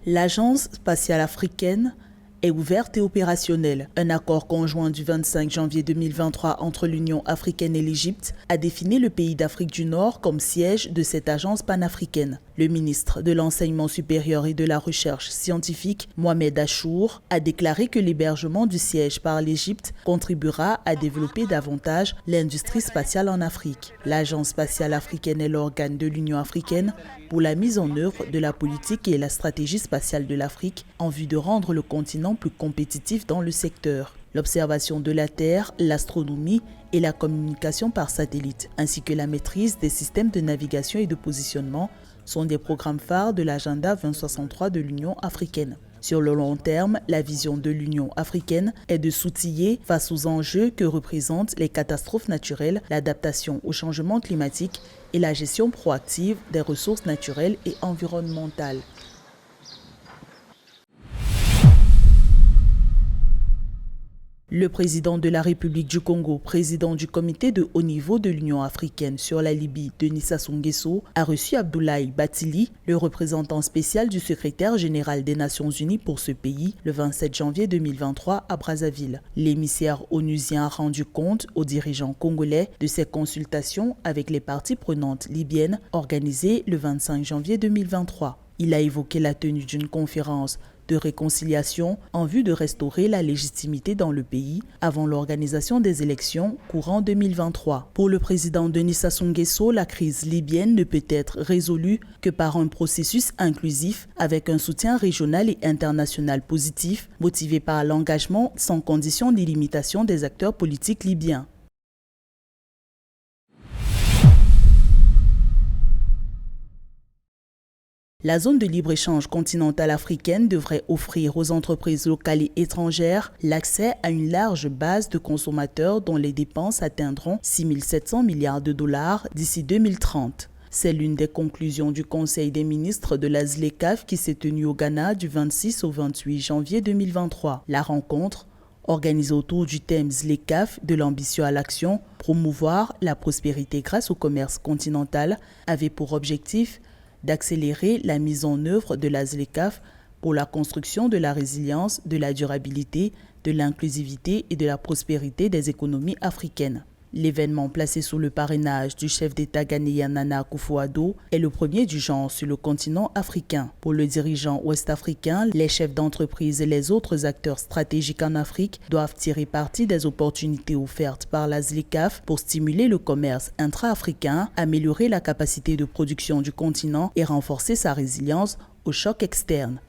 L'Agence spatiale africaine est ouverte et opérationnelle. Un accord conjoint du 25 janvier 2023 entre l'Union africaine et l'Égypte a défini le pays d'Afrique du Nord comme siège de cette agence panafricaine. Le ministre de l'Enseignement supérieur et de la Recherche scientifique, Mohamed Achour, a déclaré que l'hébergement du siège par l'Égypte contribuera à développer davantage l'industrie spatiale en Afrique. L'Agence spatiale africaine est l'organe de l'Union africaine pour la mise en œuvre de la politique et la stratégie spatiale de l'Afrique en vue de rendre le continent plus compétitif dans le secteur. L'observation de la Terre, l'astronomie et la communication par satellite, ainsi que la maîtrise des systèmes de navigation et de positionnement sont des programmes phares de l'agenda 2063 de l'Union africaine. Sur le long terme, la vision de l'Union africaine est de s'outiller face aux enjeux que représentent les catastrophes naturelles, l'adaptation au changement climatique et la gestion proactive des ressources naturelles et environnementales. Le président de la République du Congo, président du comité de haut niveau de l'Union africaine sur la Libye, Denis Sassou Nguesso, a reçu Abdoulaye Bathily, le représentant spécial du secrétaire général des Nations Unies pour ce pays, le 27 janvier 2023 à Brazzaville. L'émissaire onusien a rendu compte aux dirigeants congolais de ses consultations avec les parties prenantes libyennes organisées le 25 janvier 2023. Il a évoqué la tenue d'une conférence de réconciliation en vue de restaurer la légitimité dans le pays avant l'organisation des élections courant 2023. Pour le président Denis Sassou Nguesso, la crise libyenne ne peut être résolue que par un processus inclusif avec un soutien régional et international positif, motivé par l'engagement sans condition ni limitation des acteurs politiques libyens. La zone de libre-échange continentale africaine devrait offrir aux entreprises locales et étrangères l'accès à une large base de consommateurs dont les dépenses atteindront 6 700 milliards de dollars d'ici 2030. C'est l'une des conclusions du Conseil des ministres de la ZLECAf qui s'est tenu au Ghana du 26 au 28 janvier 2023. La rencontre, organisée autour du thème ZLECAf de l'ambition à l'action, promouvoir la prospérité grâce au commerce continental, avait pour objectif d'accélérer la mise en œuvre de la ZLECAf pour la construction de la résilience, de la durabilité, de l'inclusivité et de la prospérité des économies africaines. L'événement placé sous le parrainage du chef d'État ghanéen Nana Akufo-Addo est le premier du genre sur le continent africain. Pour le dirigeant ouest-africain, les chefs d'entreprise et les autres acteurs stratégiques en Afrique doivent tirer parti des opportunités offertes par la ZLECAf pour stimuler le commerce intra-africain, améliorer la capacité de production du continent et renforcer sa résilience aux chocs externes.